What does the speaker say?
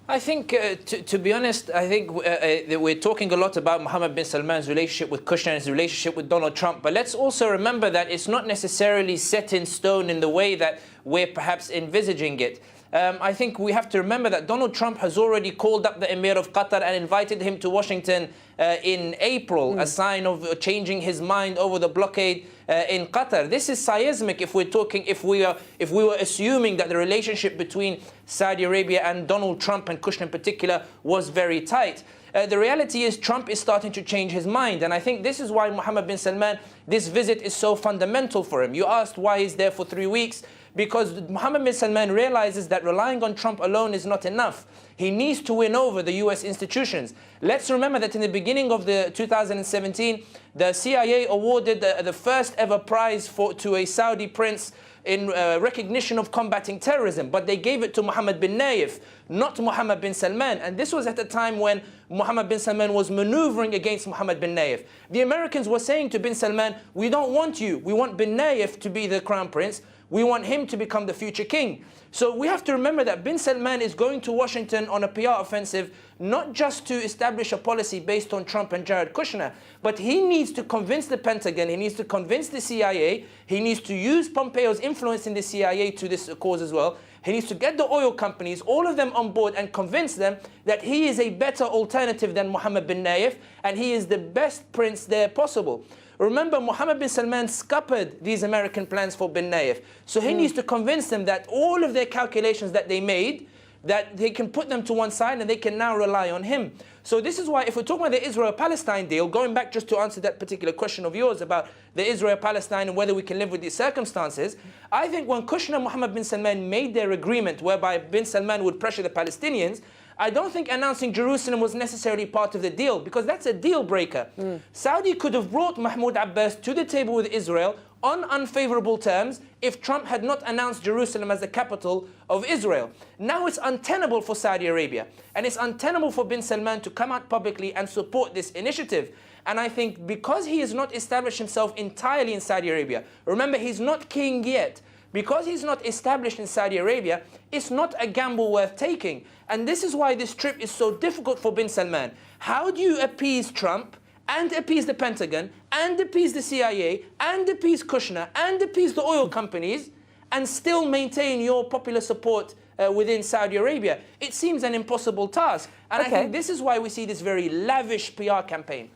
I think, to be honest, I think we're talking a lot about Mohammed bin Salman's relationship with Kushner and his relationship with Donald Trump. But let's also remember that it's not necessarily set in stone in the way that we're perhaps envisaging it. I think we have to remember that Donald Trump has already called up the Emir of Qatar and invited him to Washington in April, a sign of changing his mind over the blockade in Qatar. This is seismic if we're talking, if we were assuming that the relationship between Saudi Arabia and Donald Trump and Kushner in particular was very tight. The reality is Trump is starting to change his mind. And I think this is why Mohammed bin Salman, this visit is so fundamental for him. You asked why he's there for 3 weeks. Because Mohammed bin Salman realizes that relying on Trump alone is not enough. He needs to win over the US institutions. Let's remember that in the beginning of the 2017, the CIA awarded the first ever prize to a Saudi prince in recognition of combating terrorism. But they gave it to Mohammed bin Nayef, not Mohammed bin Salman. And this was at a time when Mohammed bin Salman was maneuvering against Mohammed bin Nayef. The Americans were saying to bin Salman, we don't want you. We want bin Nayef to be the crown prince. We want him to become the future king. So we have to remember that bin Salman is going to Washington on a PR offensive, not just to establish a policy based on Trump and Jared Kushner, but he needs to convince the Pentagon, he needs to convince the CIA, he needs to use Pompeo's influence in the CIA to this cause as well. He needs to get the oil companies, all of them on board, and convince them that he is a better alternative than Mohammed bin Nayef, and he is the best prince there possible. Remember, Mohammed bin Salman scuppered these American plans for bin Nayef. So he needs to convince them that all of their calculations that they made, that they can put them to one side and they can now rely on him. So this is why, if we're talking about the Israel-Palestine deal, going back just to answer that particular question of yours about the Israel-Palestine and whether we can live with these circumstances, I think when Kushner and Mohammed bin Salman made their agreement whereby bin Salman would pressure the Palestinians, I don't think announcing Jerusalem was necessarily part of the deal, because that's a deal breaker. Saudi could have brought Mahmoud Abbas to the table with Israel on unfavorable terms if Trump had not announced Jerusalem as the capital of Israel. Now it's untenable for Saudi Arabia, and it's untenable for bin Salman to come out publicly and support this initiative. And I think because he has not established himself entirely in Saudi Arabia, remember, he's not king yet. Because he's not established in Saudi Arabia, it's not a gamble worth taking. And this is why this trip is so difficult for bin Salman. How do you appease Trump and appease the Pentagon and appease the CIA and appease Kushner and appease the oil companies and still maintain your popular support within Saudi Arabia? It seems an impossible task. And I think this is why we see this very lavish PR campaign.